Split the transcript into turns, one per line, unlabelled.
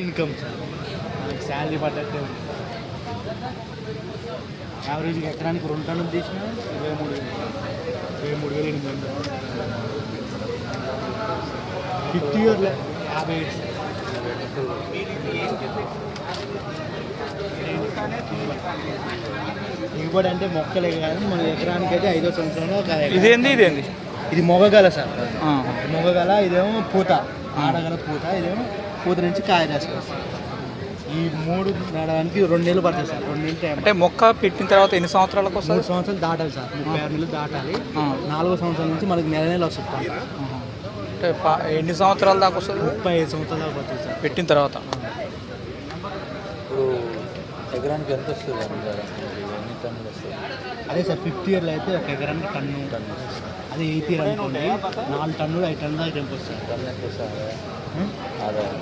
Income sir మనకి salary పడ్డట్టే ఉంది. యావరేజ్గా ఎకరానికి 2 టన్నులు తీసిన 23,800 50 ఇయర్లే 57 దిగుబడి అంటే మొక్కలే కానీ మన ఎకరానికి అయితే 5వ సంవత్సరంలో
ఇదేంది
ఇది మొగగల సార్. మొగగల ఇదేమో పూత, ఆడగల పూత, ఇదేమో పూత నుంచి కాయ రాసుకోవచ్చు. ఈ 3 నాడడానికి 2 నెలలు పడుతుంది సార్. 2 నెలలు టైం.
అంటే మొక్క పెట్టిన తర్వాత ఎన్ని సంవత్సరాలకు వస్తుంది?
3 సంవత్సరాలు దాటాలి సార్. 36 నెలలు దాటాలి. 4వ సంవత్సరం నుంచి మనకి నెల వస్తుంది పంట.
అంటే ఎన్ని సంవత్సరాల దాకా వస్తుంది?
35 సంవత్సరాల దాకా పడుతుంది సార్
పెట్టిన తర్వాత.
ఇప్పుడు ఎకరానికి ఎంత వస్తుంది? ఎన్ని టన్నులు వస్తుంది?
అదే సార్ 50 ఇయర్లో అయితే ఒక ఎకరానికి టన్ను. అదే 80 ఇయర్ అనుకోండి 4 టన్నులు 5 టన్నుల దాకా వస్తుంది.
టన్ను ఎంత వస్తుంది? ఆదాయం